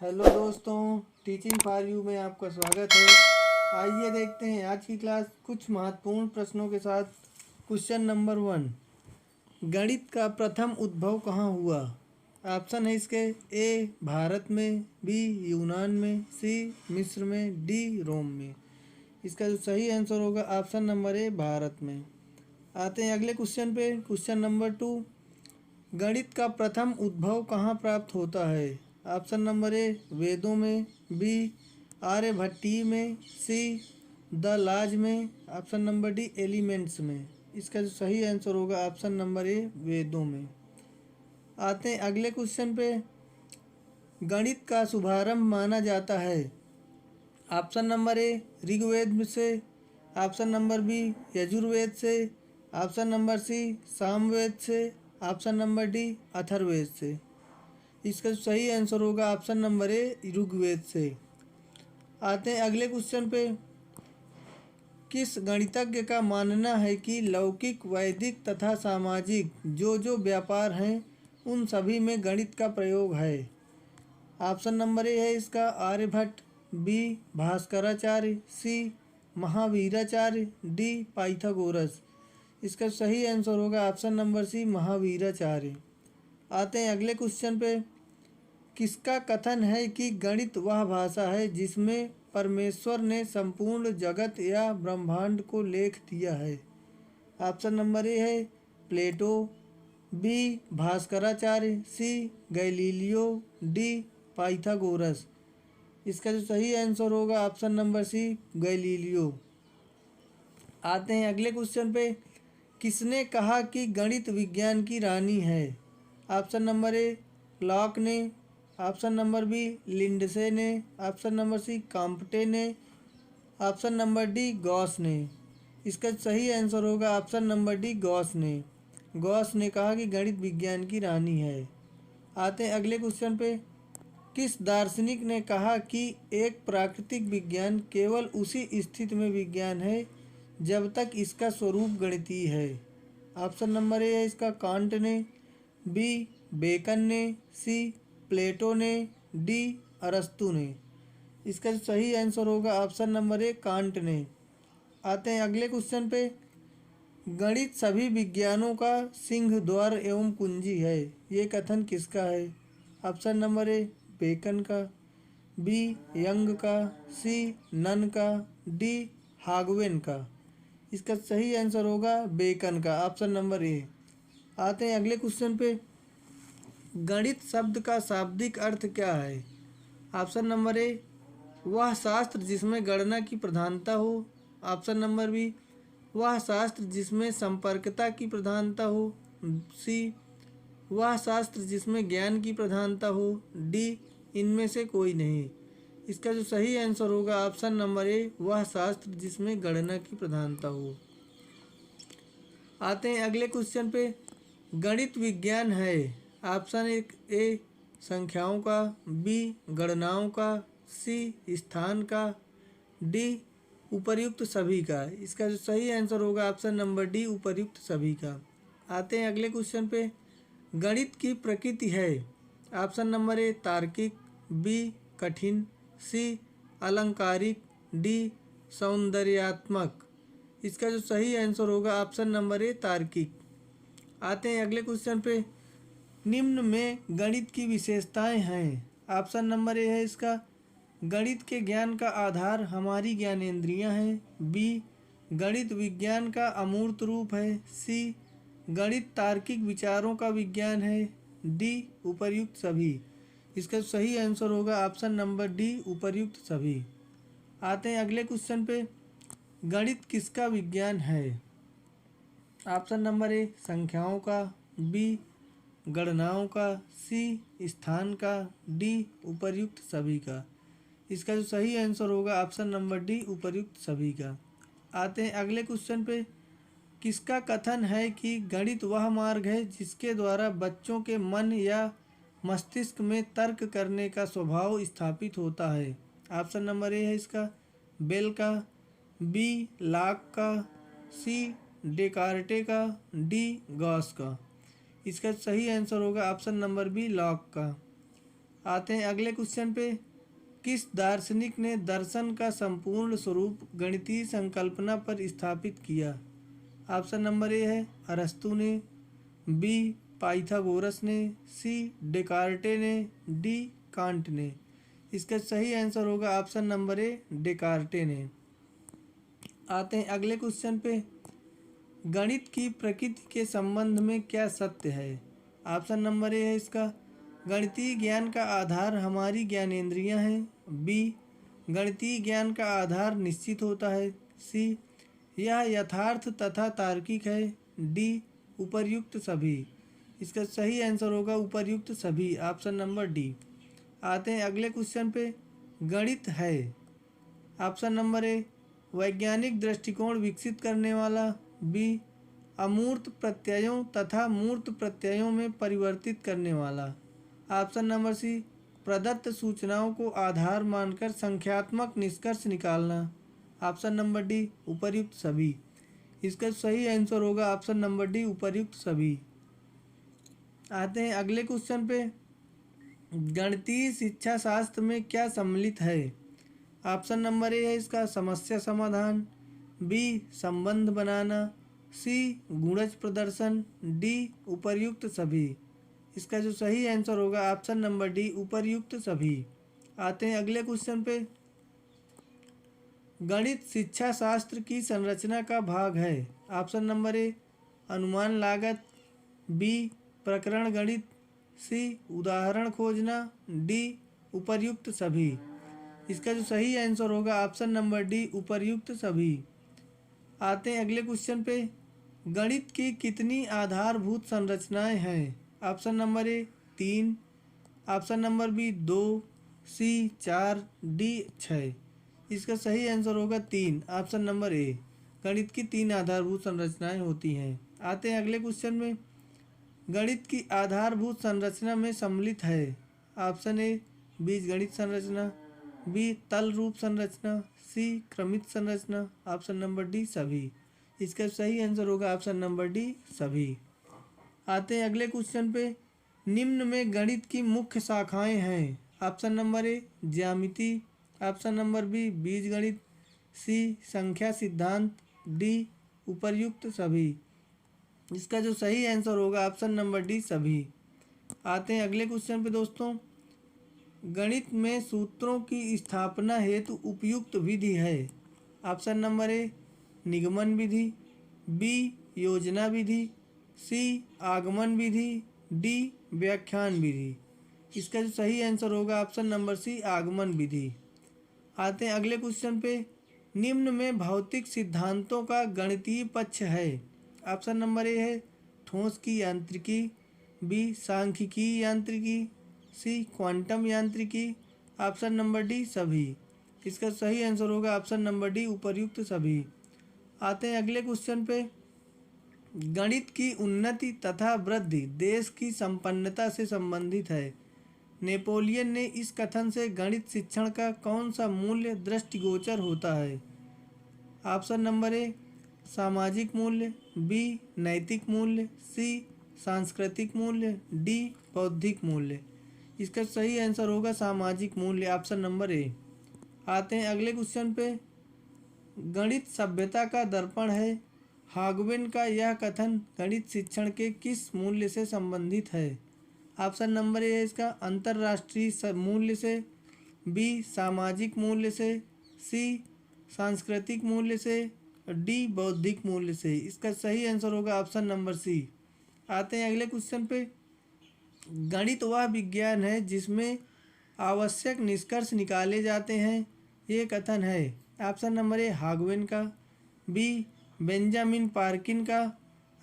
Hello दोस्तों, teaching for you में आपका स्वागत है। आइए देखते हैं आज की क्लास कुछ महत्वपूर्ण प्रश्नों के साथ। क्वेश्चन नंबर 1, गणित का प्रथम उद्भव कहाँ हुआ? ऑप्शन है इसके ए भारत में, बी यूनान में, सी मिस्र में, डी रोम में। इसका जो सही आंसर होगा ऑप्शन नंबर ए भारत में। आते हैं अगले क्वेश्चन पे। क्वेश्चन नंबर 2, गणित का प्रथम उद्भव कहाँ प्राप्त होता है? ऑप्शन नंबर ए वेदों में, बी आर्यभट्टीय में, सी द लाज में, ऑप्शन नंबर डी एलिमेंट्स में। इसका जो सही आंसर होगा ऑप्शन नंबर ए वेदों में। आते हैं अगले क्वेश्चन पे। गणित का शुभारंभ माना जाता है? ऑप्शन नंबर ए ऋग्वेद से, ऑप्शन नंबर बी यजुर्वेद से, ऑप्शन नंबर सी सामवेद से, ऑप्शन नंबर डी अथर्ववेद से। इसका सही आंसर होगा ऑप्शन नंबर ए ऋग्वेद से। आते हैं अगले क्वेश्चन पे। किस गणितज्ञ का मानना है कि लौकिक, वैदिक तथा सामाजिक जो व्यापार हैं उन सभी में गणित का प्रयोग है? ऑप्शन नंबर ए है इसका आर्यभट्ट, बी भास्कराचार्य, सी महावीराचार्य, डी पाइथागोरस। इसका सही आंसर होगा ऑप्शन नंबर सी महावीराचार्य। आते हैं अगले क्वेश्चन पे। किसका कथन है कि गणित वह भाषा है जिसमें परमेश्वर ने संपूर्ण जगत या ब्रह्मांड को लेख दिया है? ऑप्शन नंबर ए है प्लेटो, बी भास्कराचार्य, सी गैलीलियो, डी पाइथागोरस। इसका जो सही आंसर होगा ऑप्शन नंबर सी गैलीलियो। आते हैं अगले क्वेश्चन पे। किसने कहा कि गणित विज्ञान की रानी है? ऑप्शन नंबर ए लॉक ने, ऑप्शन नंबर बी लिंडसे ने, ऑप्शन नंबर सी कॉम्पटे ने, ऑप्शन नंबर डी गॉस ने। इसका सही आंसर होगा ऑप्शन नंबर डी गॉस ने। गॉस ने कहा कि गणित विज्ञान की रानी है। आते हैं अगले क्वेश्चन पे। किस दार्शनिक ने कहा कि एक प्राकृतिक विज्ञान केवल उसी स्थिति में विज्ञान है जब तक इसका स्वरूप गणितीय है? ऑप्शन नंबर ए है इसका कांट ने, बी बेकन ने, सी प्लेटो ने, डी अरस्तु ने। इसका सही आंसर होगा ऑप्शन नंबर ए कांट ने। आते हैं अगले क्वेश्चन पे। गणित सभी विज्ञानों का सिंह द्वार एवं कुंजी है, ये कथन किसका है? ऑप्शन नंबर ए बेकन का, बी यंग का, सी नन का, डी हागवेन का। इसका सही आंसर होगा बेकन का, ऑप्शन नंबर ए। आते हैं अगले क्वेश्चन पे। गणित शब्द का शाब्दिक अर्थ क्या है? ऑप्शन नंबर ए वह शास्त्र जिसमें गणना की प्रधानता हो, ऑप्शन नंबर बी वह शास्त्र जिसमें संपर्कता की प्रधानता हो, सी वह शास्त्र जिसमें ज्ञान की प्रधानता हो, डी इनमें से कोई नहीं। इसका जो सही आंसर होगा ऑप्शन नंबर ए वह शास्त्र जिसमें गणना की प्रधानता हो। आते हैं अगले क्वेश्चन पे। गणित विज्ञान है? ऑप्शन ए संख्याओं का, बी गणनाओं का, सी स्थान का, डी उपर्युक्त सभी का। इसका जो सही आंसर होगा ऑप्शन नंबर डी उपर्युक्त सभी का। आते हैं अगले क्वेश्चन पे। गणित की प्रकृति है? ऑप्शन नंबर ए तार्किक, बी कठिन, सी अलंकारिक, डी सौंदर्यात्मक। इसका जो सही आंसर होगा ऑप्शन नंबर ए तार्किक। आते हैं अगले क्वेश्चन पे। निम्न में गणित की विशेषताएं हैं। ऑप्शन नंबर ए है इसका गणित के ज्ञान का आधार हमारी ज्ञानेंद्रियां हैं, बी गणित विज्ञान का अमूर्त रूप है, सी गणित तार्किक विचारों का विज्ञान है, डी उपर्युक्त सभी। इसका सही आंसर होगा ऑप्शन नंबर डी उपर्युक्त सभी। आते हैं अगले क्वेश्चन पे। गणित किसका विज्ञान है? ऑप्शन नंबर ए संख्याओं का, बी गणनाओं का, सी स्थान का, डी उपर्युक्त सभी का। इसका जो सही आंसर होगा ऑप्शन नंबर डी उपर्युक्त सभी का। आते हैं अगले क्वेश्चन पे। किसका कथन है कि गणित वह मार्ग है जिसके द्वारा बच्चों के मन या मस्तिष्क में तर्क करने का स्वभाव स्थापित होता है? ऑप्शन नंबर ए है इसका बेल का, बी लॉक का, सी डेकार्टे का, डी गॉस का। इसका सही आंसर होगा ऑप्शन नंबर बी लॉक का। आते हैं अगले क्वेश्चन पे। किस दार्शनिक ने दर्शन का संपूर्ण स्वरूप गणितीय संकल्पना पर स्थापित किया? ऑप्शन नंबर ए है अरस्तु ने, बी पाइथागोरस ने, सी डेकार्टे ने, डी कांट ने। इसका सही आंसर होगा ऑप्शन नंबर ए डेकार्टे ने। आते हैं अगले क्वेश्चन पे। गणित की प्रकृति के संबंध में क्या सत्य है? ऑप्शन नंबर ए है इसका गणितीय ज्ञान का आधार हमारी ज्ञानेंद्रियां हैं, बी गणितीय ज्ञान का आधार निश्चित होता है, सी यह यथार्थ तथा तार्किक है, डी उपर्युक्त सभी। इसका सही आंसर होगा उपर्युक्त सभी, ऑप्शन नंबर डी। आते हैं अगले क्वेश्चन पे। गणित है ऑप्शन नंबर ए वैज्ञानिक दृष्टिकोण विकसित करने वाला, बी अमूर्त प्रत्ययों तथा मूर्त प्रत्ययों में परिवर्तित करने वाला, ऑप्शन नंबर सी प्रदत्त सूचनाओं को आधार मानकर संख्यात्मक निष्कर्ष निकालना, ऑप्शन नंबर डी उपर्युक्त सभी। इसका सही आंसर होगा ऑप्शन नंबर डी उपर्युक्त सभी। आते हैं अगले क्वेश्चन पे। गणितीय शिक्षा शास्त्र में क्या सम्मिलित है? ऑप्शन नंबर ए है इसका समस्या समाधान, बी संबंध बनाना, सी गुणज प्रदर्शन, डी उपर्युक्त सभी। इसका जो सही आंसर होगा ऑप्शन नंबर डी उपर्युक्त सभी। आते हैं अगले क्वेश्चन पे। गणित शिक्षा शास्त्र की संरचना का भाग है? ऑप्शन नंबर ए अनुमान लागत, बी प्रकरण गणित, सी उदाहरण खोजना, डी उपर्युक्त सभी। इसका जो सही आंसर होगा ऑप्शन नंबर डी उपर्युक्त सभी। आते हैं अगले क्वेश्चन पे। गणित की कितनी आधारभूत संरचनाएं हैं? Option number A 3, option number B 2, C 4, D 6। इसका सही आंसर होगा 3, ऑप्शन नंबर ए। गणित की 3 आधारभूत संरचनाएं होती हैं। आते हैं अगले क्वेश्चन में। गणित की आधारभूत संरचना में सम्मिलित है? ऑप्शन ए बीजगणित संरचना, बी तल रूप संरचना, सी क्रमित संरचना, ऑप्शन नंबर डी सभी। इसका सही आंसर होगा ऑप्शन नंबर डी सभी। आते हैं अगले क्वेश्चन पे। निम्न में गणित की मुख्य शाखाएं हैं? ऑप्शन नंबर ए ज्यामिति, ऑप्शन नंबर बी बीजगणित, सी संख्या सिद्धांत, डी उपर्युक्त सभी। इसका जो सही आंसर होगा ऑप्शन नंबर डी सभी। आते हैं अगले क्वेश्चन पे दोस्तों। गणित में सूत्रों की स्थापना हेतु उपयुक्त विधि है? ऑप्शन नंबर ए निगमन विधि, बी योजना विधि, सी आगमन विधि, डी व्याख्यान विधि। इसका जो सही आंसर होगा ऑप्शन नंबर सी आगमन विधि। आते हैं अगले क्वेश्चन पे। निम्न में भौतिक सिद्धांतों का गणितीय पक्ष है? ऑप्शन नंबर ए है ठोस की यांत्रिकी, बी सांख्यिकी यांत्रिकी, सी क्वांटम यांत्रिकी, ऑप्शन नंबर डी सभी। इसका सही आंसर होगा ऑप्शन नंबर डी उपर्युक्त सभी। आते हैं अगले क्वेश्चन पे। गणित की उन्नति तथा वृद्धि देश की संपन्नता से संबंधित है। नेपोलियन ने इस कथन से गणित शिक्षण का कौन सा मूल्य दृष्टिगोचर होता है? ऑप्शन नंबर ए सामाजिक मूल्य, बी नैतिक मूल्य, सी सांस्कृतिक मूल्य, डी बौद्धिक मूल्य। इसका सही आंसर होगा सामाजिक मूल्य, ऑप्शन नंबर ए। आते हैं अगले क्वेश्चन पे। गणित सभ्यता का दर्पण है। हागवेन का यह कथन गणित शिक्षण के किस मूल्य से संबंधित है? ऑप्शन नंबर ए है इसका अंतर्राष्ट्रीय मूल्य से, बी सामाजिक मूल्य से, सी सांस्कृतिक मूल्य से, डी बौद्धिक मूल्य से। इसका सही आंसर होगा ऑप्शन नंबर सी। आते हैं अगले क्वेश्चन पे। गणित वह विज्ञान है जिसमें आवश्यक निष्कर्ष निकाले जाते हैं, ये कथन है? ऑप्शन नंबर ए हागवेन का, बी बेंजामिन पार्किन का,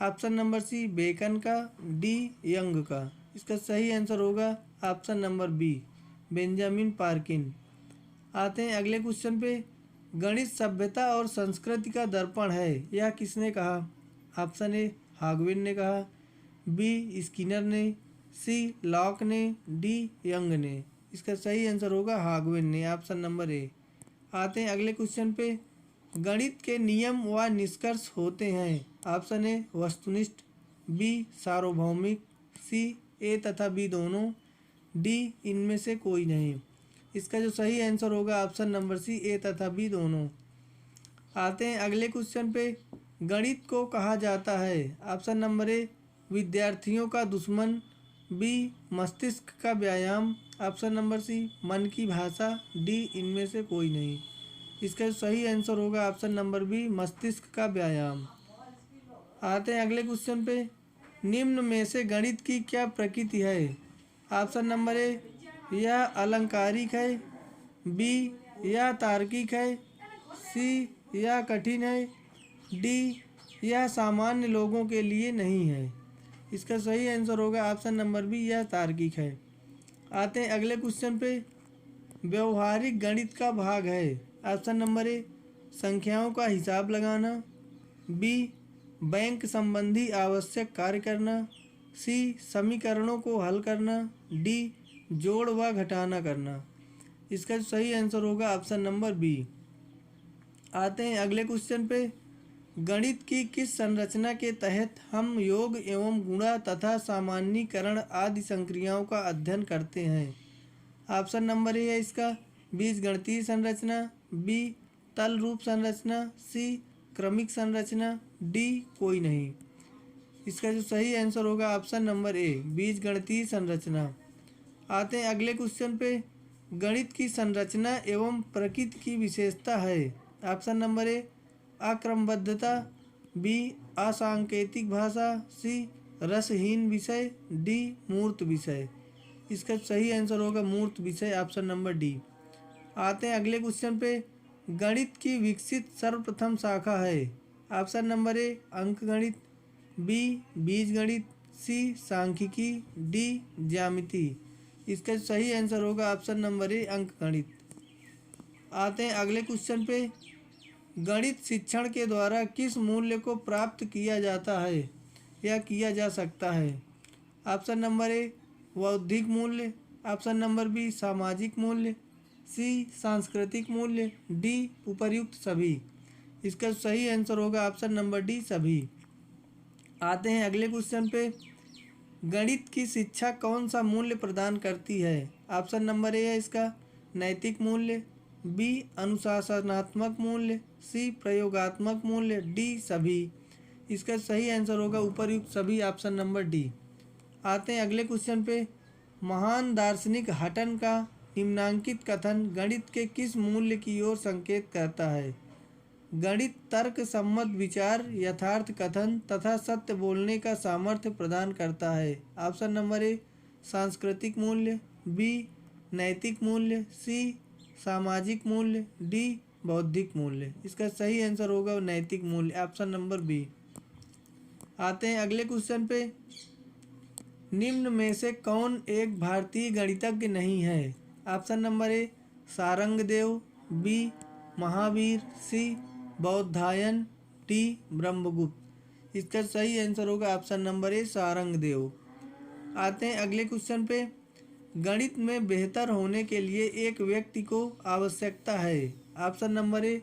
ऑप्शन नंबर सी बेकन का, डी यंग का। इसका सही आंसर होगा option number B Benjamin Parkin. आते हैं अगले क्वेश्चन पे। गणित सभ्यता और संस्कृति का दर्पण है, यह किसने कहा? ऑप्शन ए हागवेन ने कहा, बी स्किनर ने, सी लॉक ने, डी यंग ने। इसका सही आंसर होगा हागवेन ने, ऑप्शन नंबर ए। आते हैं अगले क्वेश्चन पे। गणित के नियम व निष्कर्ष होते हैं? ऑप्शन ए वस्तुनिष्ठ, बी सार्वभौमिक, सी ए तथा बी दोनों, डी इनमें से कोई नहीं। इसका जो सही आंसर होगा ऑप्शन नंबर सी, ए तथा बी दोनों। आते हैं अगले क्वेश्चन पे। गणित को कहा जाता है ऑप्शन नंबर ए विद्यार्थियों का दुश्मन, बी मस्तिष्क का व्यायाम, ऑप्शन नंबर सी मन की भाषा, डी इनमें से कोई नहीं। इसका जो सही आंसर होगा ऑप्शन नंबर बी मस्तिष्क का व्यायाम। आते हैं अगले क्वेश्चन पे। निम्न में से गणित की क्या प्रकृति है? ऑप्शन नंबर ए यह अलंकारिक है, बी यह तार्किक है, सी यह कठिन है, डी यह सामान्य लोगों के लिए नहीं है। इसका सही आंसर होगा ऑप्शन नंबर बी यह तार्किक है। आते हैं अगले क्वेश्चन पे। व्यवहारिक गणित का भाग है ऑप्शन नंबर ए संख्याओं का हिसाब लगाना, बी बैंक संबंधी आवश्यक कार्य करना, सी समीकरणों को हल करना, डी जोड़ व घटाना करना। इसका सही आंसर होगा ऑप्शन नंबर बी। आते हैं अगले क्वेश्चन पे। गणित की किस संरचना के तहत हम योग एवं गुणा तथा सामान्यीकरण आदि संक्रियाओं का अध्ययन करते हैं? ऑप्शन नंबर ए है इसका बीजगणितीय संरचना, बी तल रूप संरचना, सी क्रमिक संरचना, डी कोई नहीं। इसका जो सही आंसर होगा ऑप्शन नंबर ए बीजगणितीय संरचना। आते हैं अगले क्वेश्चन पे। गणित की संरचना एवं प्रकृति की विशेषता है ऑप्शन नंबर ए अक्रमबद्धता, बी असांकेतिक भाषा, सी रसहीन विषय, डी मूर्त विषय। इसका सही आंसर होगा मूर्त विषय, ऑप्शन नंबर डी। आते हैं अगले क्वेश्चन पे। गणित की विकसित सर्वप्रथम शाखा है ऑप्शन नंबर ए अंक गणित, बी बीज गणित, सी सांख्यिकी, डी ज्यामिति। इसका सही आंसर होगा ऑप्शन नंबर ए अंक गणित। आते हैं अगले क्वेश्चन पे। गणित शिक्षण के द्वारा किस मूल्य को प्राप्त किया जाता है या किया जा सकता है? ऑप्शन नंबर ए बौद्धिक मूल्य, ऑप्शन नंबर बी सामाजिक मूल्य, सी सांस्कृतिक मूल्य, डी उपर्युक्त सभी। इसका सही आंसर होगा ऑप्शन नंबर डी सभी। आते हैं अगले क्वेश्चन पे। गणित की शिक्षा कौन सा मूल्य प्रदान करती है? ऑप्शन नंबर ए है इसका नैतिक मूल्य, बी अनुशासनात्मक मूल्य, सी प्रयोगात्मक मूल्य, डी सभी। इसका सही आंसर होगा उपर्युक्त सभी, ऑप्शन नंबर डी। आते हैं अगले क्वेश्चन पे। महान दार्शनिक हटन का निम्नांकित कथन गणित के किस मूल्य की ओर संकेत करता है? गणित तर्क सम्मत विचार, यथार्थ कथन तथा सत्य बोलने का सामर्थ्य प्रदान करता है। ऑप्शन नंबर ए सांस्कृतिक मूल्य, बी नैतिक मूल्य, सी सामाजिक मूल्य, डी बौद्धिक मूल्य। इसका सही आंसर होगा नैतिक मूल्य, ऑप्शन नंबर बी। आते हैं अगले क्वेश्चन पे। निम्न में से कौन एक भारतीय गणितज्ञ नहीं है? Option number A Sarangdev, B Mahavir, C Baudhayan, D Brahmagupta. इसका सही आंसर होगा ऑप्शन नंबर ए सारंगदेव। आते हैं अगले क्वेश्चन पे। गणित में बेहतर होने के लिए एक व्यक्ति को आवश्यकता है ऑप्शन नंबर ए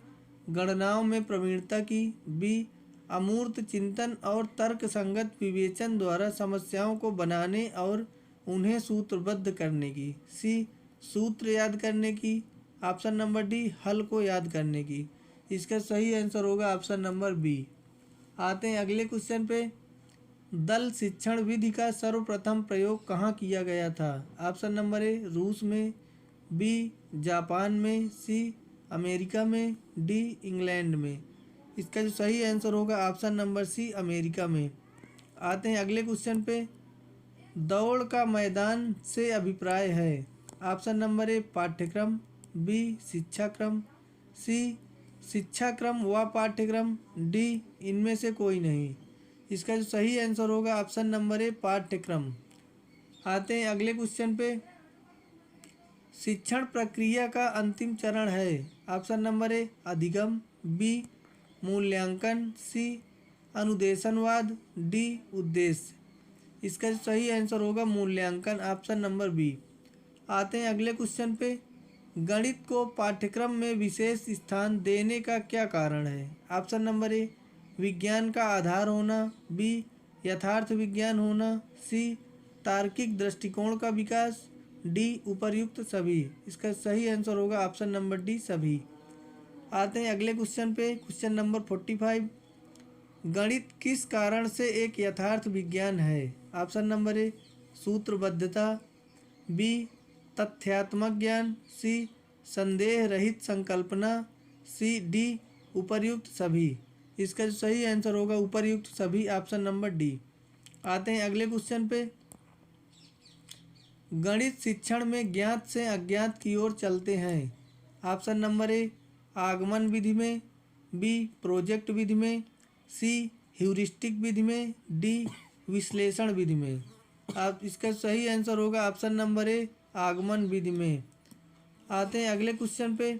गणनाओं में प्रवीणता की, बी अमूर्त चिंतन और तर्क संगत विवेचन द्वारा समस्याओं को बनाने और उन्हें सूत्रबद्ध करने की, सी सूत्र याद करने की, ऑप्शन नंबर डी हल को याद करने की। इसका सही आंसर होगा ऑप्शन नंबर बी। आते हैं अगले क्वेश्चन पे। दल शिक्षण विधि का सर्वप्रथम प्रयोग कहाँ किया गया था? ऑप्शन नंबर ए रूस में, बी जापान में, सी अमेरिका में, डी इंग्लैंड में। इसका जो सही आंसर होगा ऑप्शन नंबर सी अमेरिका में। आते हैं अगले क्वेश्चन पे। दौड़ का मैदान से अभिप्राय है ऑप्शन नंबर ए पाठ्यक्रम, बी शिक्षाक्रम, सी शिक्षाक्रम व पाठ्यक्रम, डी इनमें से कोई नहीं। इसका जो सही आंसर होगा ऑप्शन नंबर ए पाठ्यक्रम। आते हैं अगले क्वेश्चन पे। शिक्षण प्रक्रिया का अंतिम चरण है ऑप्शन नंबर ए अधिगम, बी मूल्यांकन, सी अनुदेशनवाद, डी उद्देश्य। इसका सही आंसर होगा मूल्यांकन, ऑप्शन नंबर बी। आते हैं अगले क्वेश्चन पे। गणित को पाठ्यक्रम में विशेष स्थान देने का क्या कारण है? ऑप्शन नंबर ए विज्ञान का आधार होना, बी यथार्थ विज्ञान होना, सी तार्किक दृष्टिकोण का विकास, डी उपर्युक्त सभी। इसका सही आंसर होगा ऑप्शन नंबर डी सभी। आते हैं अगले क्वेश्चन पे, क्वेश्चन नंबर 45। गणित किस कारण से एक यथार्थ विज्ञान है? ऑप्शन नंबर ए सूत्रबद्धता, बी तथ्यात्मक ज्ञान, सी संदेह रहित संकल्पना, सी डी उपर्युक्त सभी। इसका जो सही आंसर होगा उपर्युक्त सभी, ऑप्शन नंबर डी। आते हैं अगले क्वेश्चन पे। गणित शिक्षण में ज्ञात से अज्ञात की ओर चलते हैं। ऑप्शन नंबर ए आगमन विधि में, बी प्रोजेक्ट विधि में, सी ह्यूरिस्टिक विधि में, डी विश्लेषण विधि में। आप इसका सही आंसर होगा ऑप्शन नंबर ए आगमन विधि में। आते हैं अगले क्वेश्चन पे।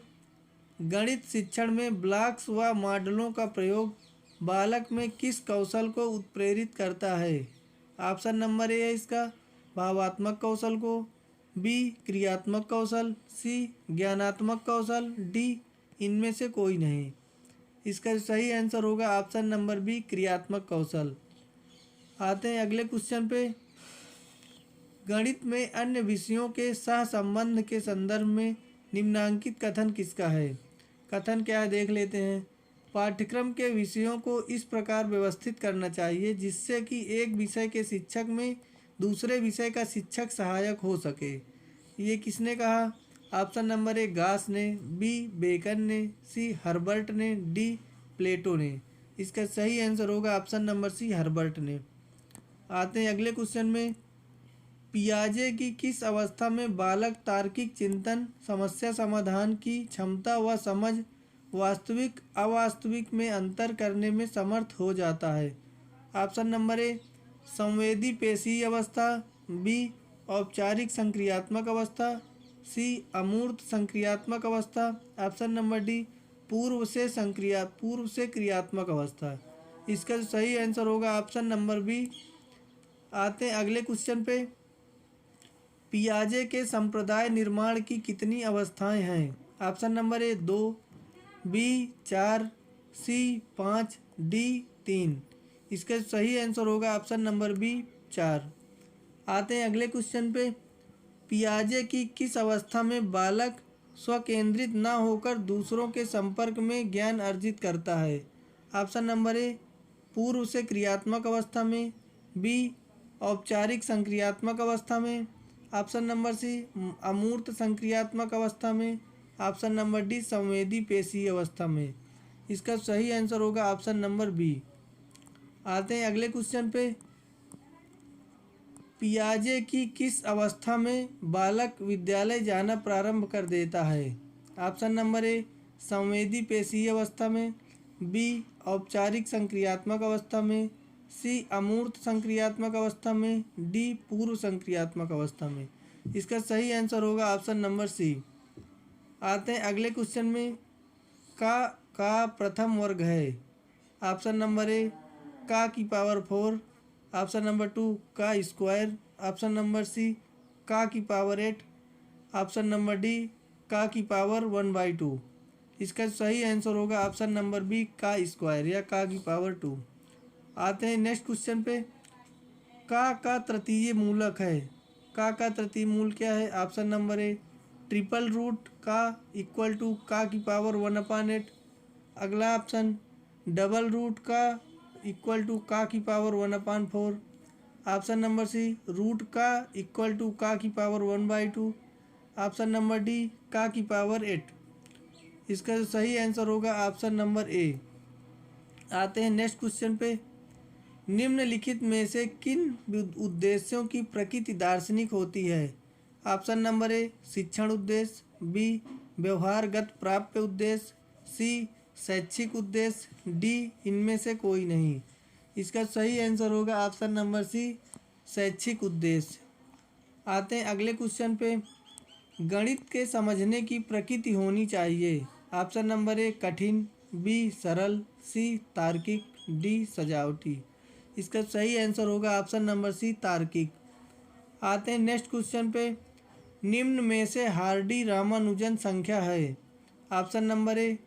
गणित शिक्षण में ब्लॉक्स व मॉडलों का प्रयोग बालक में किस कौशल को उत्प्रेरित करता है? ऑप्शन नंबर ए है इसका भावात्मक कौशल को, बी क्रियात्मक कौशल, सी ज्ञानात्मक कौशल, डी इनमें से कोई नहीं। इसका सही आंसर होगा ऑप्शन नंबर बी क्रियात्मक कौशल। आते हैं अगले क्वेश्चन पे। गणित में अन्य विषयों के सहसंबंध के संदर्भ में निम्नांकित कथन किसका है? कथन क्या है देख लेते हैं। पाठ्यक्रम के विषयों को इस प्रकार व्यवस्थित करना चाहिए जिससे कि एक विषय के शिक्षक में दूसरे विषय का शिक्षक सहायक हो सके। ये किसने कहा? ऑप्शन नंबर ए गास ने, बी बेकन ने, सी हर्बर्ट ने, डी प्लेटो ने। इसका सही आंसर होगा ऑप्शन नंबर सी हर्बर्ट ने। आते हैं अगले क्वेश्चन में। पियाजे की किस अवस्था में बालक तार्किक चिंतन, समस्या समाधान की क्षमता व समझ, वास्तविक अवास्तविक में अंतर करने में समर्थ हो जाता है? ऑप्शन नंबर ए संवेदी पेशीय अवस्था, बी औपचारिक संक्रियात्मक अवस्था, सी अमूर्त संक्रियात्मक अवस्था, ऑप्शन नंबर डी पूर्व से क्रियात्मक अवस्था। इसका जो सही आंसर होगा ऑप्शन नंबर बी। आते हैं अगले क्वेश्चन पे। पियाजे के संप्रदाय निर्माण की कितनी अवस्थाएं हैं? Option number A 2, B 4, C 5, D 3। इसका सही आंसर होगा ऑप्शन नंबर बी 4। आते हैं अगले क्वेश्चन पे। पियाजे की किस अवस्था में बालक स्वकेंद्रित न होकर दूसरों के संपर्क में ज्ञान अर्जित करता है? ऑप्शन नंबर ए पूर्व से क्रियात्मक अवस्था में, बी औपचारिक संक्रियात्मक अवस्था में, ऑप्शन नंबर सी अमूर्त संक्रियात्मक अवस्था में, ऑप्शन नंबर डी संवेदी पेशीय अवस्था में। इसका सही आंसर होगा ऑप्शन नंबर बी। आते हैं अगले क्वेश्चन पे। पियाजे की किस अवस्था में बालक विद्यालय जाना प्रारंभ कर देता है? ऑप्शन नंबर ए संवेदी पेशीय अवस्था में, बी औपचारिक संक्रियात्मक अवस्था में, सी अमूर्त संक्रियात्मक अवस्था में, डी पूर्व संक्रियात्मक अवस्था में। इसका सही आंसर होगा ऑप्शन नंबर सी। आते हैं अगले क्वेश्चन में। का प्रथम वर्ग है? ऑप्शन नंबर ए का की पावर 4, ऑप्शन नंबर 2 का स्क्वायर, ऑप्शन नंबर सी का की पावर 8, ऑप्शन नंबर डी का की पावर 1/2। इसका सही आंसर होगा ऑप्शन नंबर बी का स्क्वायर या का की पावर 2। आते हैं नेक्स्ट क्वेश्चन पे। का तृतीय मूलक है? का तृतीय मूल क्या है? Option number A triple root का इक्वल टू का की पावर 1/8। अगला ऑप्शन डबल रूट का इक्वल टू का की power 1/4। Option number C root का इक्वल टू का की पावर 1/2। ऑप्शन नंबर डी का की पावर 8। इसका जो सही आंसर होगा ऑप्शन नंबर ए। आते हैं नेक्स्ट क्वेश्चन पे। निम्नलिखित में से किन उद्देश्यों की प्रकृति दार्शनिक होती है? ऑप्शन नंबर ए शिक्षण उद्देश्य, बी व्यवहारगत प्राप्य उद्देश्य, सी शैक्षिक उद्देश्य, डी इनमें से कोई नहीं। इसका सही आंसर होगा ऑप्शन नंबर सी शैक्षिक उद्देश्य। आते हैं अगले क्वेश्चन पे। गणित के समझने की प्रकृति होनी चाहिए। ऑप्शन नंबर ए कठिन, बी सरल, सी तार्किक, डी सजावटी। इसका सही आंसर होगा ऑप्शन नंबर सी तार्किक। आते हैं नेक्स्ट क्वेश्चन पे। निम्न में से हार्डी रामानुजन संख्या है? Option number A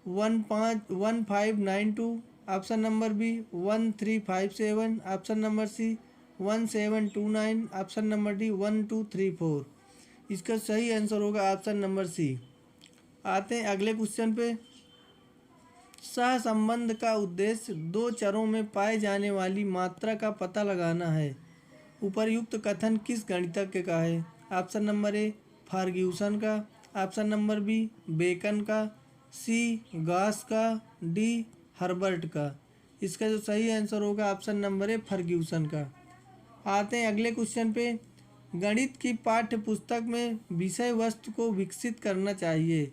1592, option number B 1357, option number C 1729। Option number D 1234। इसका सही आंसर होगा ऑप्शन नंबर सी। आते हैं अगले क्वेश्चन पे। सहसंबंध का उद्देश्य दो चरों में पाए जाने वाली मात्रा का पता लगाना है। उपर्युक्त कथन किस गणितज्ञ का है? ऑप्शन नंबर ए फर्ग्यूसन का, ऑप्शन नंबर बी बेकन का, सी गॉस का, डी हर्बर्ट का। इसका जो सही आंसर होगा ऑप्शन नंबर ए फर्ग्यूसन का। आते हैं अगले क्वेश्चन पे। गणित की पाठ्य पुस्तक में विषय वस्तु को विकसित करना चाहिए।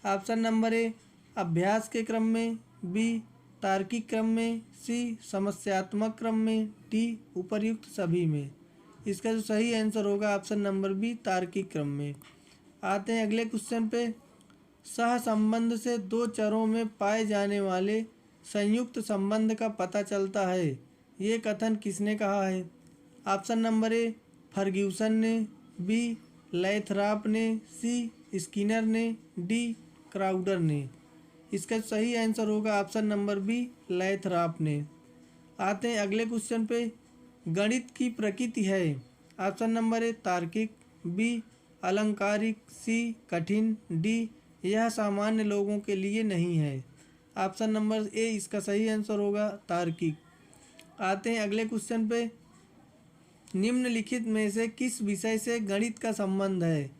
ऑप्शन नंबर ए अभ्यास के क्रम में, बी तार्किक क्रम में, सी समस्यात्मक क्रम में, डी उपर्युक्त सभी में। इसका जो सही आंसर होगा ऑप्शन नंबर बी तार्किक क्रम में। आते हैं अगले क्वेश्चन पे। सहसंबंध से दो चरों में पाए जाने वाले संयुक्त संबंध का पता चलता है। ये कथन किसने कहा है? ऑप्शन नंबर ए फर्ग्यूसन ने, बी लैथराप ने, सी स्किनर ने, डी क्राउडर ने। इसका सही आंसर होगा ऑप्शन नंबर बी लैथराप ने। आते हैं अगले क्वेश्चन पे। गणित की प्रकृति है। ऑप्शन नंबर ए तार्किक, बी अलंकारिक, सी कठिन, डी यह सामान्य लोगों के लिए नहीं है। ऑप्शन नंबर ए इसका सही आंसर होगा तार्किक। आते हैं अगले क्वेश्चन पे। निम्नलिखित में से किस विषय से गणित का संबंध है?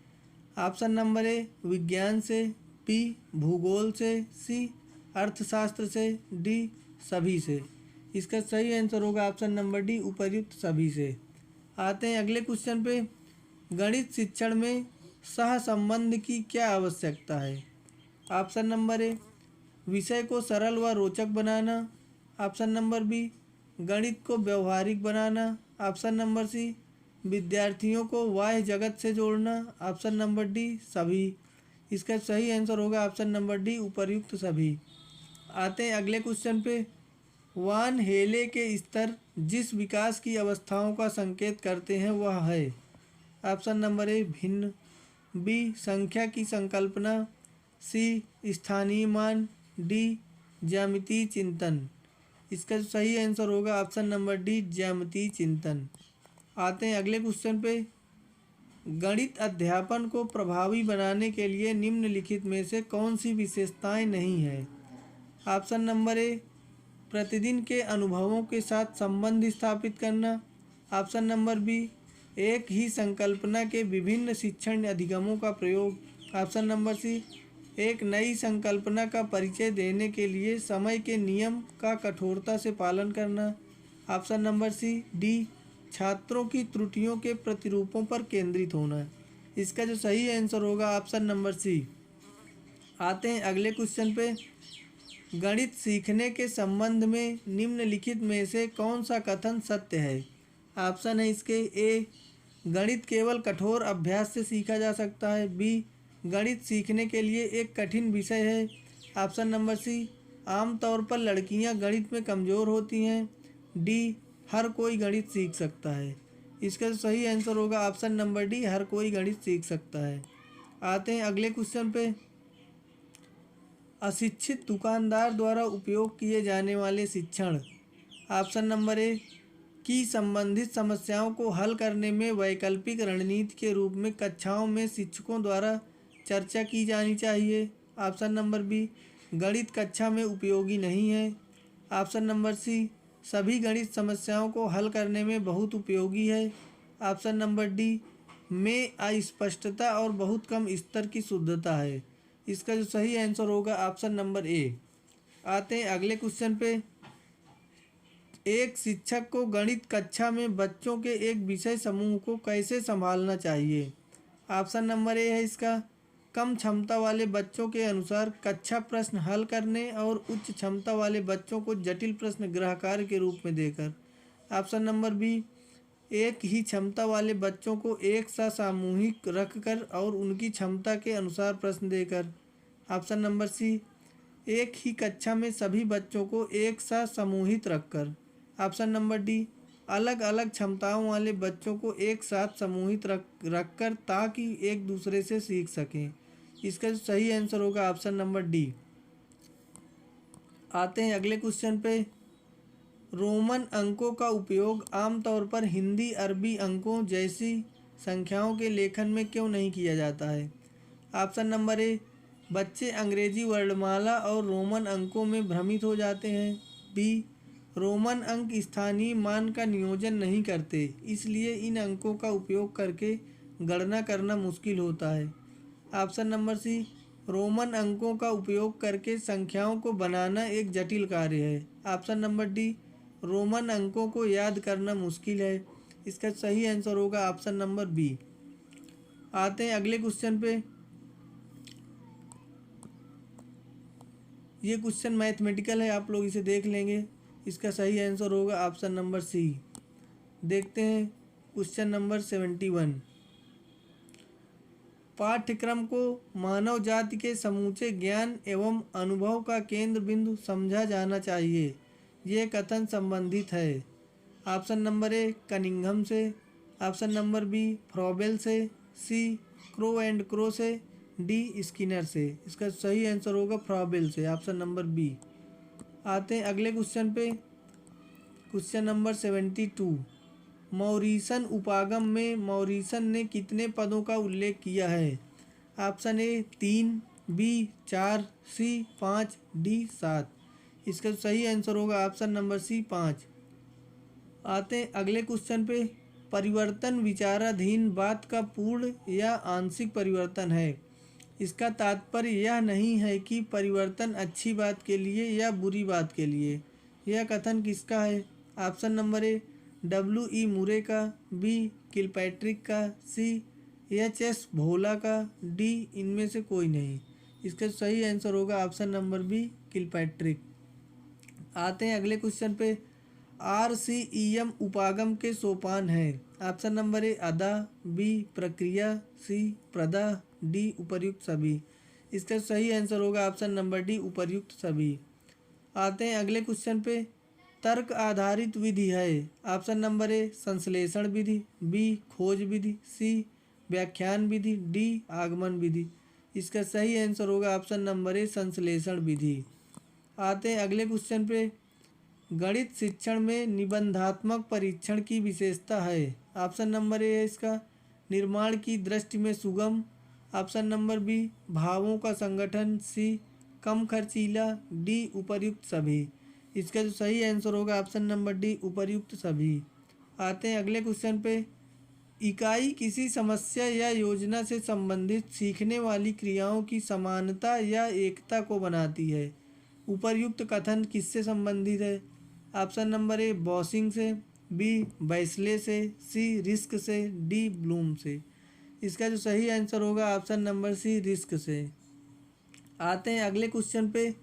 ऑप्शन नंबर ए विज्ञान से, बी भूगोल से, सी अर्थशास्त्र से, डी सभी से। इसका सही आंसर होगा ऑप्शन नंबर डी उपर्युक्त सभी से। आते हैं अगले क्वेश्चन पे। गणित शिक्षण में सहसंबंध की क्या आवश्यकता है? ऑप्शन नंबर ए विषय को सरल व रोचक बनाना, ऑप्शन नंबर बी गणित को व्यवहारिक बनाना, ऑप्शन नंबर सी विद्यार्थियों को बाह्य जगत से जोड़ना, ऑप्शन नंबर डी सभी। इसका सही आंसर होगा ऑप्शन नंबर डी उपर्युक्त सभी। आते हैं अगले क्वेश्चन पे। वान हेले के स्तर जिस विकास की अवस्थाओं का संकेत करते हैं वह है। ऑप्शन नंबर ए भिन्न, बी संख्या की संकल्पना, सी स्थानीय मान, डी ज्यामितीय चिंतन। इसका सही आंसर होगा ऑप्शन नंबर डी ज्यामितीय चिंतन। आते हैं अगले क्वेश्चन पे। गणित अध्यापन को प्रभावी बनाने के लिए निम्नलिखित में से कौन सी विशेषताएं नहीं है? ऑप्शन नंबर ए प्रतिदिन के अनुभवों के साथ संबंध स्थापित करना, ऑप्शन नंबर बी एक ही संकल्पना के विभिन्न शिक्षण अधिगमों का प्रयोग, ऑप्शन नंबर सी एक नई संकल्पना का परिचय देने के लिए समय के नियम का कठोरता से पालन करना, ऑप्शन नंबर सी डी छात्रों की त्रुटियों के प्रतिरूपों पर केंद्रित होना। इसका जो सही आंसर होगा ऑप्शन नंबर सी। आते हैं अगले क्वेश्चन पे। गणित सीखने के संबंध में निम्नलिखित में से कौन सा कथन सत्य है? ऑप्शन है इसके ए गणित केवल कठोर अभ्यास से सीखा जा सकता है, बी गणित सीखने के लिए एक कठिन विषय है, ऑप्शन नंबर सी आमतौर पर लड़कियां गणित में कमज़ोर होती हैं, डी हर कोई गणित सीख सकता है। इसका सही आंसर होगा ऑप्शन नंबर डी हर कोई गणित सीख सकता है। आते हैं अगले क्वेश्चन पे। अशिक्षित दुकानदार द्वारा उपयोग किए जाने वाले शिक्षण, ऑप्शन नंबर ए की संबंधित समस्याओं को हल करने में वैकल्पिक रणनीति के रूप में कक्षाओं में शिक्षकों द्वारा चर्चा की जानी चाहिए, ऑप्शन नंबर बी गणित कक्षा में उपयोगी नहीं है, ऑप्शन नंबर सी सभी गणित समस्याओं को हल करने में बहुत उपयोगी है, ऑप्शन नंबर डी में अस्पष्टता और बहुत कम स्तर की शुद्धता है। इसका जो सही आंसर होगा ऑप्शन नंबर ए। आते हैं अगले क्वेश्चन पे। एक शिक्षक को गणित कक्षा में बच्चों के एक विषय समूह को कैसे संभालना चाहिए? ऑप्शन नंबर ए है इसका कम क्षमता वाले बच्चों के अनुसार कक्षा प्रश्न हल करने और उच्च क्षमता वाले बच्चों को जटिल प्रश्न गृह कार्य के रूप में देकर, ऑप्शन नंबर बी एक ही क्षमता वाले बच्चों को एक साथ सामूहिक रखकर और उनकी क्षमता के अनुसार प्रश्न देकर, ऑप्शन नंबर सी एक ही कक्षा में सभी बच्चों को एक साथ समूहित रखकर, ऑप्शन नंबर डी अलग अलग क्षमताओं वाले बच्चों को एक साथ समूहित रखकर ताकि एक दूसरे से सीख सकें। इसका सही आंसर होगा ऑप्शन नंबर डी। आते हैं अगले क्वेश्चन पे। रोमन अंकों का उपयोग आमतौर पर हिंदी अरबी अंकों जैसी संख्याओं के लेखन में क्यों नहीं किया जाता है? ऑप्शन नंबर ए, बच्चे अंग्रेजी वर्णमाला और रोमन अंकों में भ्रमित हो जाते हैं। बी, रोमन अंक स्थानीय मान का नियोजन नहीं करते, इसलिए इन अंकों का उपयोग करके गणना करना मुश्किल होता है। ऑप्शन नंबर सी, रोमन अंकों का उपयोग करके संख्याओं को बनाना एक जटिल कार्य है। ऑप्शन नंबर डी, रोमन अंकों को याद करना मुश्किल है। इसका सही आंसर होगा ऑप्शन नंबर बी। आते हैं अगले क्वेश्चन पे। ये क्वेश्चन मैथमेटिकल है, आप लोग इसे देख लेंगे। इसका सही आंसर होगा ऑप्शन नंबर सी। देखते हैं क्वेश्चन नंबर 71। पाठ्यक्रम को मानव जाति के समूचे ज्ञान एवं अनुभव का केंद्र बिंदु समझा जाना चाहिए, ये कथन संबंधित है। ऑप्शन नंबर ए, कनिंघम से। ऑप्शन नंबर बी, फ्रॉबेल से। सी, क्रो एंड क्रो से। डी, स्किनर से। इसका सही आंसर होगा फ्रॉबेल से, ऑप्शन नंबर बी। आते हैं अगले क्वेश्चन पे। Question number 72। मॉरिसन उपागम में मॉरिसन ने कितने पदों का उल्लेख किया है? Option A 3, B 4, C 5, D 7। इसका सही आंसर होगा ऑप्शन नंबर सी 5। आते हैं अगले क्वेश्चन पे। परिवर्तन विचाराधीन बात का पूर्ण या आंशिक परिवर्तन है। इसका तात्पर्य यह नहीं है कि परिवर्तन अच्छी बात के लिए या बुरी बात के लिए। यह कथन किसका है? ऑप्शन नंबर ए, W.E. मुरे का। बी, किलपैट्रिक का। सी, H.S. भोला का। डी, इनमें से कोई नहीं। इसका सही आंसर होगा ऑप्शन नंबर बी, किलपैट्रिक। आते हैं अगले क्वेश्चन पे। RCEM उपागम के सोपान हैं। ऑप्शन नंबर ए, अदा। बी, प्रक्रिया। सी, प्रदा। डी, उपर्युक्त सभी। इसका सही आंसर होगा ऑप्शन नंबर डी, उपर्युक्त सभी। आते हैं अगले क्वेश्चन पे। तर्क आधारित विधि है। ऑप्शन नंबर ए, संश्लेषण विधि। बी, खोज विधि। सी, व्याख्यान विधि। डी, आगमन विधि। इसका सही आंसर होगा ऑप्शन नंबर ए, संश्लेषण विधि। आते हैं अगले क्वेश्चन पे। गणित शिक्षण में निबंधात्मक परीक्षण की विशेषता है। ऑप्शन नंबर ए है इसका, निर्माण की दृष्टि में सुगम। ऑप्शन नंबर बी, भावों का संगठन। सी, कम खर्चीला। डी, उपर्युक्त सभी। इसका जो सही आंसर होगा ऑप्शन नंबर डी, उपर्युक्त सभी। आते हैं अगले क्वेश्चन पे। इकाई किसी समस्या या योजना से संबंधित सीखने वाली क्रियाओं की समानता या एकता को बनाती है। उपर्युक्त कथन किससे संबंधित है? ऑप्शन नंबर ए, बॉसिंग से। बी, बैसले से। सी, रिस्क से। डी, ब्लूम से। इसका जो सही आंसर होगा ऑप्शन नंबर सी, रिस्क से। आते हैं अगले क्वेश्चन पे।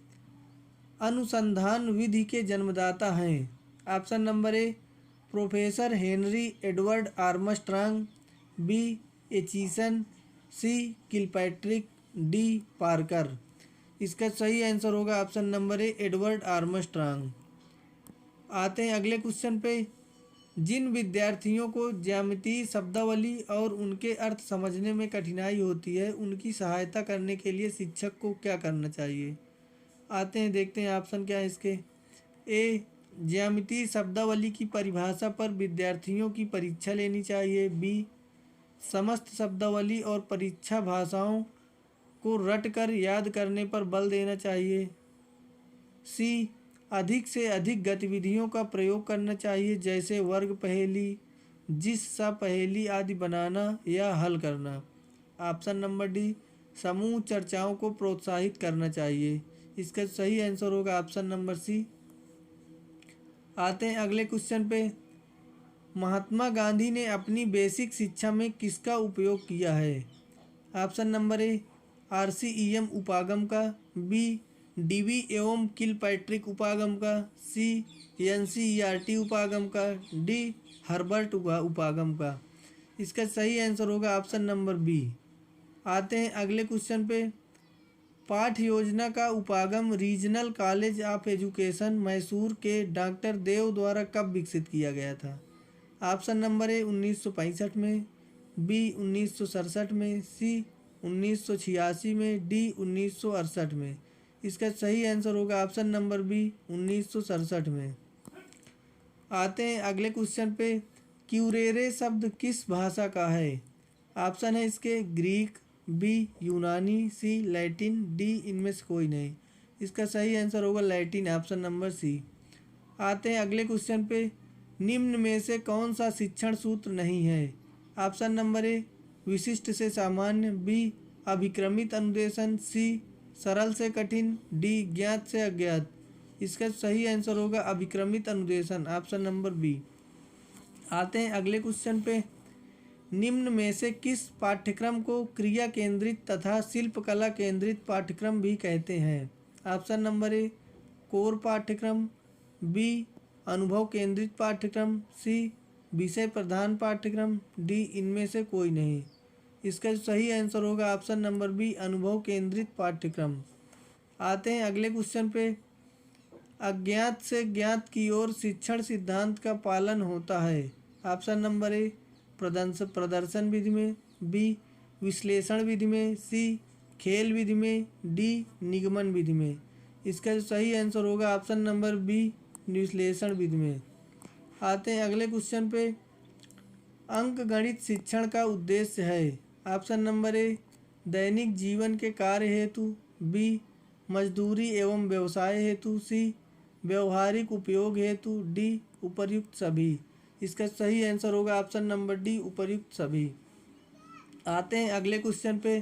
अनुसंधान विधि के जन्मदाता हैं। Option number A, professor Henry Edward Armstrong. B, Aitchison. C, Kilpatrick. D, Parker. इसका सही आंसर होगा option number A, Edward Armstrong. आते हैं अगले क्वेश्चन पे। जिन विद्यार्थियों को ज्यामितीय शब्दावली और उनके अर्थ समझने में कठिनाई होती है, उनकी सहायता करने के लिए शिक्षक को क्या करना चाहिए? आते हैं, देखते हैं ऑप्शन क्या है इसके। ए, ज्यामितीय शब्दावली की परिभाषा पर विद्यार्थियों की परीक्षा लेनी चाहिए। बी, समस्त शब्दावली और परीक्षा भाषाओं को रटकर याद करने पर बल देना चाहिए। सी, अधिक से अधिक गतिविधियों का प्रयोग करना चाहिए, जैसे वर्ग पहेली, जिस्सा पहेली आदि बनाना या हल करना। ऑप्शन नंबर डी, समूह चर्चाओं को प्रोत्साहित करना चाहिए। इसका सही आंसर होगा ऑप्शन नंबर सी। आते हैं अगले क्वेश्चन पे। महात्मा गांधी ने अपनी बेसिक शिक्षा में किसका उपयोग किया है? ऑप्शन नंबर ए, RCEM उपागम का। बी, DV एवं किलपैट्रिक उपागम का। सी, NCERT उपागम का। डी, हर्बर्ट उपागम का। इसका सही आंसर होगा ऑप्शन नंबर बी। आते हैं अगले क्वेश्चन पे। पाठ योजना का उपागम regional college of education Mysore के डॉक्टर देव द्वारा कब विकसित किया गया था? ऑप्शन नंबर ए, 1965 में। बी, 1967 में। सी, 1986 में। डी, 1968 में। इसका सही आंसर होगा ऑप्शन नंबर बी, 1967 में। आते हैं अगले क्वेश्चन पे। क्यूरेरे शब्द किस भाषा का है? ऑप्शन है इसके ग्रीक, बी यूनानी, सी लैटिन, डी इनमें से कोई नहीं। इसका सही आंसर होगा लैटिन, ऑप्शन नंबर सी। आते हैं अगले क्वेश्चन पे। निम्न में से कौन सा शिक्षण सूत्र नहीं है? ऑप्शन नंबर ए विशिष्ट से सामान्य, बी अभिक्रमित अनुदेशन, सी सरल से कठिन, डी ज्ञात से अज्ञात। इसका सही आंसर होगा अभिक्रमित अनुदेशन, ऑप्शन नंबर बी। आते हैं अगले क्वेश्चन पे। निम्न में से किस पाठ्यक्रम को क्रिया केंद्रित तथा शिल्पकला केंद्रित पाठ्यक्रम भी कहते हैं? ऑप्शन नंबर ए कोर पाठ्यक्रम, बी अनुभव केंद्रित पाठ्यक्रम, सी विषय प्रधान पाठ्यक्रम, डी इनमें से कोई नहीं। इसका सही आंसर होगा ऑप्शन नंबर बी अनुभव केंद्रित पाठ्यक्रम। आते हैं अगले क्वेश्चन पे। अज्ञात से ज्ञात की ओर शिक्षण सिद्धांत का पालन होता है? ऑप्शन नंबर ए प्रदर्शन विधि में, बी विश्लेषण विधि में, सी खेल विधि में, डी निगमन विधि में। इसका सही आंसर होगा ऑप्शन नंबर बी विश्लेषण विधि में। आते हैं अगले क्वेश्चन पे। अंक गणित शिक्षण का उद्देश्य है? ऑप्शन नंबर ए दैनिक जीवन के कार्य हेतु, बी मजदूरी एवं व्यवसाय हेतु, सी व्यवहारिक उपयोग हेतु, डी उपर्युक्त सभी। इसका सही आंसर होगा ऑप्शन नंबर डी उपर्युक्त सभी। आते हैं अगले क्वेश्चन पे।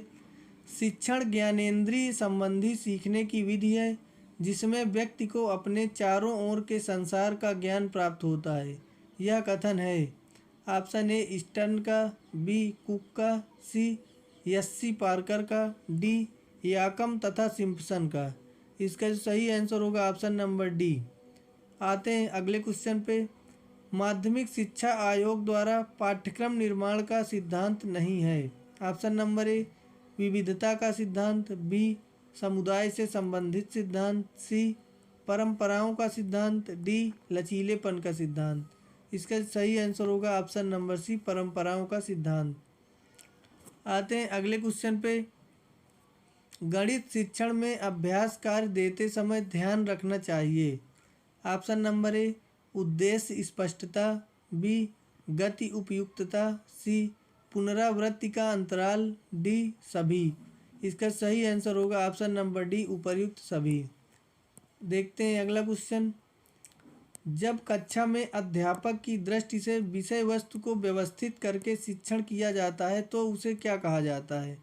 शिक्षण ज्ञानेंद्रिय संबंधी सीखने की विधि है जिसमें व्यक्ति को अपने चारों ओर के संसार का ज्ञान प्राप्त होता है। यह कथन है? ऑप्शन ए स्टर्न का, बी कुक का, सी यस्सी पार्कर का, डी याकम तथा सिम्पसन का। इसका सही आंसर होगा ऑप्शन नंबर डी। आते हैं अगले क्वेश्चन पे। माध्यमिक शिक्षा आयोग द्वारा पाठ्यक्रम निर्माण का सिद्धांत नहीं है? ऑप्शन नंबर ए विविधता का सिद्धांत, बी समुदाय से संबंधित सिद्धांत, सी परंपराओं का सिद्धांत, डी लचीलेपन का सिद्धांत। इसका सही आंसर होगा ऑप्शन नंबर सी परंपराओं का सिद्धांत। आते हैं अगले क्वेश्चन पे। गणित शिक्षण में अभ्यास कार्य देते समय ध्यान रखना चाहिए? ऑप्शन नंबर ए उद्देश्य स्पष्टता, बी गति उपयुक्तता, सी पुनरावृत्ति का अंतराल, डी सभी। इसका सही आंसर होगा ऑप्शन नंबर डी उपर्युक्त सभी। देखते हैं अगला क्वेश्चन। जब कक्षा में अध्यापक की दृष्टि से विषय वस्तु को व्यवस्थित करके शिक्षण किया जाता है तो उसे क्या कहा जाता है?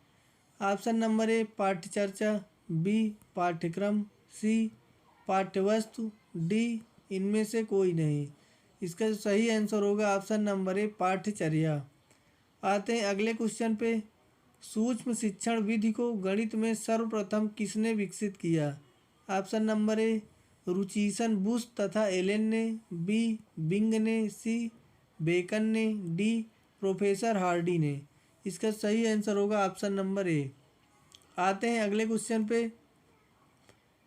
ऑप्शन नंबर ए पाठ्यचर्चा, बी पाठ्यक्रम, सी पाठ्यवस्तु, डी इनमें से कोई नहीं। इसका सही आंसर होगा ऑप्शन नंबर ए पाठ्यचर्या। आते हैं अगले क्वेश्चन पे। सूक्ष्म शिक्षण विधि को गणित में सर्वप्रथम किसने विकसित किया? ऑप्शन नंबर ए रुचिसन बुश तथा एलेन ने, बी बिंग ने, सी बेकन ने, डी प्रोफेसर हार्डी ने। इसका सही आंसर होगा ऑप्शन नंबर ए। आते हैं अगले क्वेश्चन पे।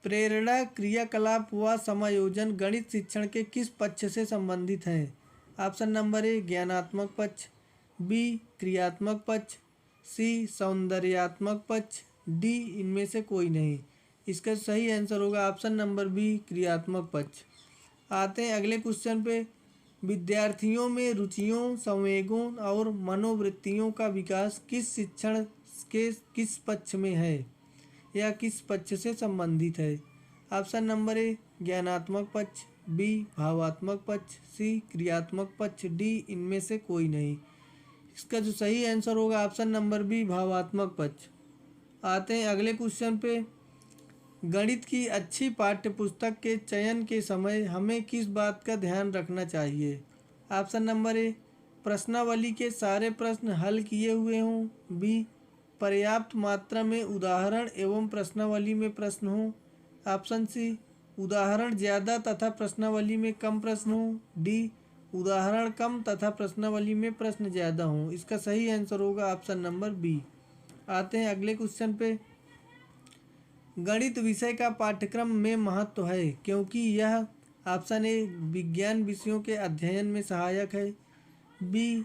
प्रेरणा क्रियाकलाप व समायोजन गणित शिक्षण के किस पक्ष से संबंधित हैं? ऑप्शन नंबर ए ज्ञानात्मक पक्ष, बी क्रियात्मक पक्ष, सी सौंदर्यात्मक पक्ष, डी इनमें से कोई नहीं। इसका सही आंसर होगा ऑप्शन नंबर बी क्रियात्मक पक्ष। आते हैं अगले क्वेश्चन पे। विद्यार्थियों में रुचियों, संवेगों और मनोवृत्तियों का विकास किस शिक्षण के किस पक्ष में है या किस पक्ष से संबंधित है? ऑप्शन नंबर ए ज्ञानात्मक पक्ष, बी भावात्मक पक्ष, सी क्रियात्मक पक्ष, डी इनमें से कोई नहीं। इसका जो सही आंसर होगा ऑप्शन नंबर बी भावात्मक पक्ष। आते हैं अगले क्वेश्चन पे। गणित की अच्छी पाठ्य पुस्तक के चयन के समय हमें किस बात का ध्यान रखना चाहिए? ऑप्शन नंबर ए प्रश्नावली के सारे प्रश्न हल किए हुए हों, बी पर्याप्त मात्रा में उदाहरण एवं प्रश्नावली में प्रश्न हो, ऑप्शन सी उदाहरण ज़्यादा तथा प्रश्नावली में कम प्रश्न हो, डी उदाहरण कम तथा प्रश्नावली में प्रश्न ज़्यादा हों। इसका सही आंसर होगा ऑप्शन नंबर बी। आते हैं अगले क्वेश्चन पे। गणित विषय का पाठ्यक्रम में महत्व है क्योंकि यह ऑप्शन ए विज्ञान विषयों के अध्ययन में सहायक है, बी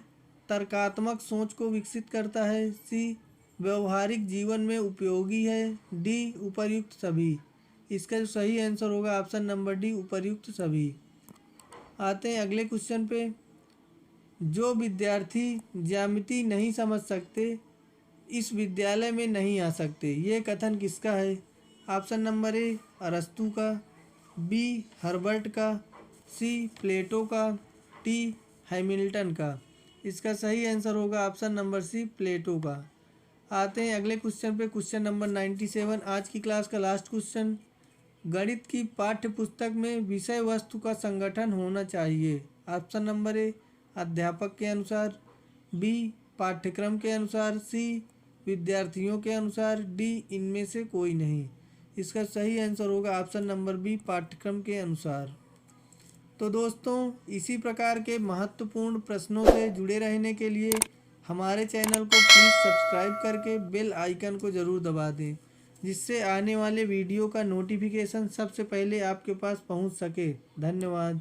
तर्कात्मक सोच को विकसित करता है, सी व्यवहारिक जीवन में उपयोगी है, डी उपर्युक्त सभी। इसका सही आंसर होगा ऑप्शन नंबर डी उपर्युक्त सभी। आते हैं अगले क्वेश्चन पे। जो विद्यार्थी ज्यामिति नहीं समझ सकते इस विद्यालय में नहीं आ सकते, ये कथन किसका है? ऑप्शन नंबर ए अरस्तू का, बी हर्बर्ट का, सी प्लेटो का, टी हैमिल्टन का। इसका सही आंसर होगा ऑप्शन नंबर सी प्लेटो का। आते हैं अगले क्वेश्चन पे, क्वेश्चन नंबर 97, आज की क्लास का लास्ट क्वेश्चन। गणित की पाठ्य पुस्तक में विषय वस्तु का संगठन होना चाहिए। ऑप्शन नंबर ए अध्यापक के अनुसार, बी पाठ्यक्रम के अनुसार, सी विद्यार्थियों के अनुसार, डी इनमें से कोई नहीं। इसका सही आंसर होगा ऑप्शन नंबर बी पाठ्यक्रम के अनुसार। तो दोस्तों, इसी प्रकार के महत्वपूर्ण प्रश्नों से जुड़े रहने के लिए हमारे चैनल को प्लीज़ सब्सक्राइब करके बेल आइकन को ज़रूर दबा दें, जिससे आने वाले वीडियो का नोटिफिकेशन सबसे पहले आपके पास पहुंच सके। धन्यवाद।